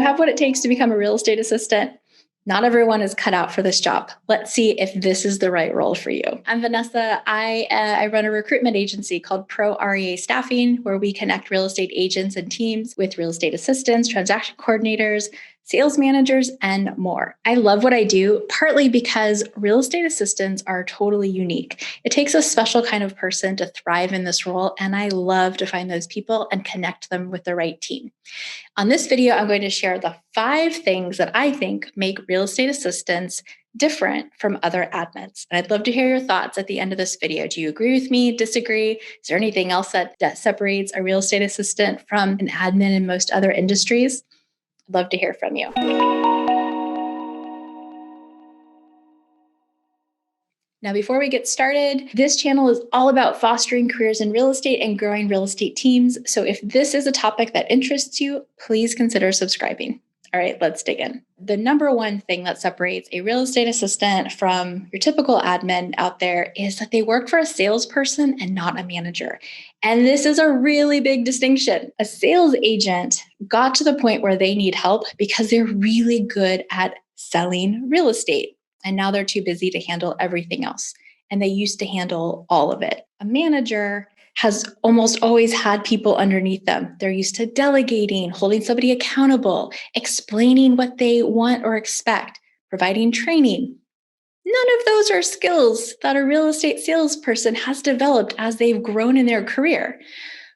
have what it takes to become a real estate assistant? Not everyone is cut out for this job. Let's see if this is the right role for you. I'm Vanessa. I run a recruitment agency called Pro REA Staffing, where we connect real estate agents and teams with real estate assistants, transaction coordinators, sales managers, and more. I love what I do, partly because real estate assistants are totally unique. It takes a special kind of person to thrive in this role, and I love to find those people and connect them with the right team. On this video, I'm going to share the 5 things that I think make real estate assistants different from other admins. And I'd love to hear your thoughts at the end of this video. Do you agree with me? Disagree? Is there anything else that separates a real estate assistant from an admin in most other industries? I'd love to hear from you. Now, before we get started, this channel is all about fostering careers in real estate and growing real estate teams. So if this is a topic that interests you, please consider subscribing. All right, let's dig in. The number one thing that separates a real estate assistant from your typical admin out there is that they work for a salesperson and not a manager. And this is a really big distinction. A sales agent got to the point where they need help because they're really good at selling real estate. And now they're too busy to handle everything else. And they used to handle all of it. A manager has almost always had people underneath them. They're used to delegating, holding somebody accountable, explaining what they want or expect, providing training. None of those are skills that a real estate salesperson has developed as they've grown in their career,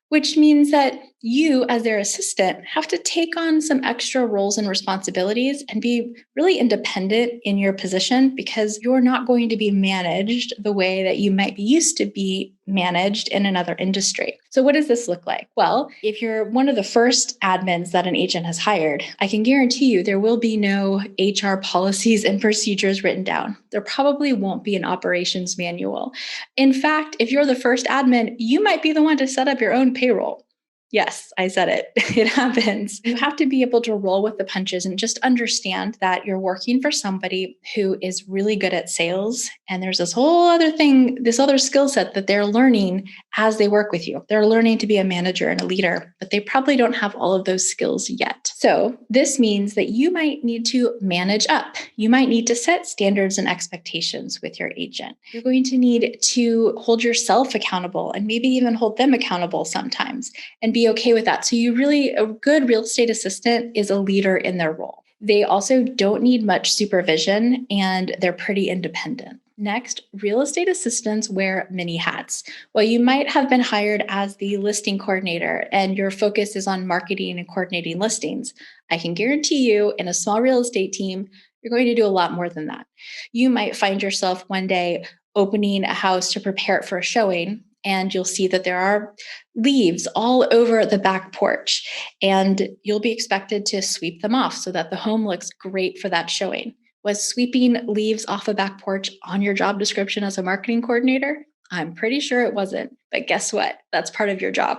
which means that you, as their assistant, have to take on some extra roles and responsibilities and be really independent in your position because you're not going to be managed the way that you might be used to be managed in another industry. So what does this look like? Well, if you're one of the first admins that an agent has hired, I can guarantee you there will be no HR policies and procedures written down. There probably won't be an operations manual. In fact, if you're the first admin, you might be the one to set up your own payroll. Yes, I said it. It happens. You have to be able to roll with the punches and just understand that you're working for somebody who is really good at sales. And there's this whole other thing, this other skill set that they're learning as they work with you. They're learning to be a manager and a leader, but they probably don't have all of those skills yet. So this means that you might need to manage up. You might need to set standards and expectations with your agent. You're going to need to hold yourself accountable and maybe even hold them accountable sometimes and be okay with that. So a good real estate assistant is a leader in their role. They also don't need much supervision and they're pretty independent. Next, real estate assistants wear many hats. Well, you might have been hired as the listing coordinator and your focus is on marketing and coordinating listings. I can guarantee you in a small real estate team, you're going to do a lot more than that. You might find yourself one day opening a house to prepare it for a showing, and you'll see that there are leaves all over the back porch, and you'll be expected to sweep them off so that the home looks great for that showing. Was sweeping leaves off a back porch on your job description as a marketing coordinator? I'm pretty sure it wasn't, but guess what? That's part of your job.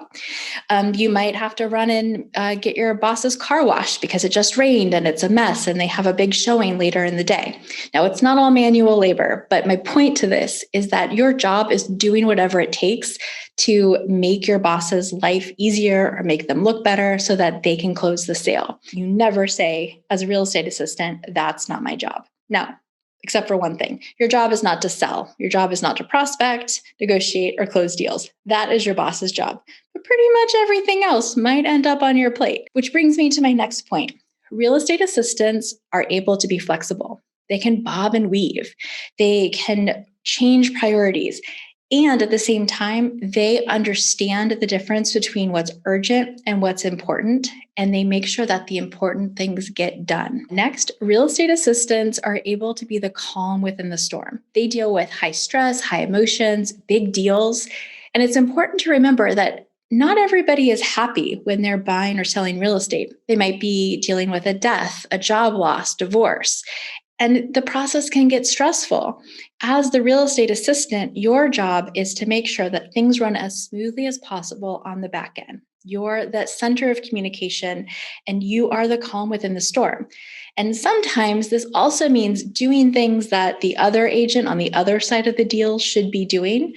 You might have to run and get your boss's car washed because it just rained and it's a mess and they have a big showing later in the day. Now, it's not all manual labor, but my point to this is that your job is doing whatever it takes to make your boss's life easier or make them look better so that they can close the sale. You never say, as a real estate assistant, that's not my job. No. Except for one thing. Your job is not to sell. Your job is not to prospect, negotiate, or close deals. That is your boss's job. But pretty much everything else might end up on your plate, which brings me to my next point. Real estate assistants are able to be flexible. They can bob and weave. They can change priorities. And at the same time, they understand the difference between what's urgent and what's important, and they make sure that the important things get done. Next, real estate assistants are able to be the calm within the storm. They deal with high stress, high emotions, big deals, and it's important to remember that not everybody is happy when they're buying or selling real estate. They might be dealing with a death, a job loss, divorce. And the process can get stressful. As the real estate assistant, your job is to make sure that things run as smoothly as possible on the back end. You're that center of communication and you are the calm within the storm. And sometimes this also means doing things that the other agent on the other side of the deal should be doing,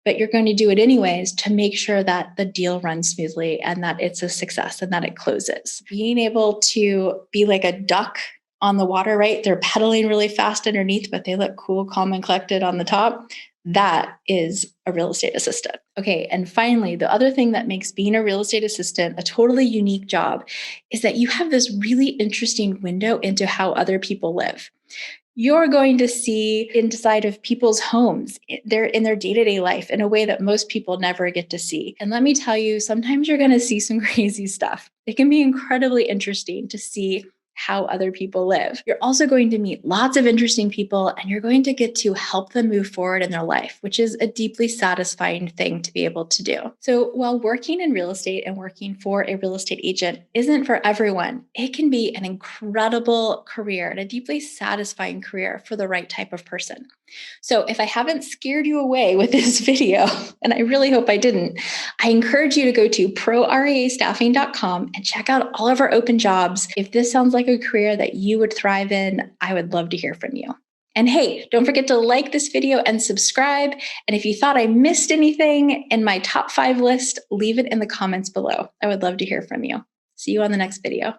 but you're going to do it anyways to make sure that the deal runs smoothly and that it's a success and that it closes. Being able to be like a duck on the water, right? They're pedaling really fast underneath, but they look cool, calm, and collected on the top. That is a real estate assistant. Okay. And finally, the other thing that makes being a real estate assistant a totally unique job is that you have this really interesting window into how other people live. You're going to see inside of people's homes, they're in their day-to-day life in a way that most people never get to see. And let me tell you, sometimes you're going to see some crazy stuff. It can be incredibly interesting to see how other people live. You're also going to meet lots of interesting people and you're going to get to help them move forward in their life, which is a deeply satisfying thing to be able to do. So while working in real estate and working for a real estate agent isn't for everyone, it can be an incredible career and a deeply satisfying career for the right type of person. So if I haven't scared you away with this video, and I really hope I didn't, I encourage you to go to proreastaffing.com and check out all of our open jobs. If this sounds like a career that you would thrive in, I would love to hear from you. And hey, don't forget to like this video and subscribe. And if you thought I missed anything in my top 5 list, leave it in the comments below. I would love to hear from you. See you on the next video.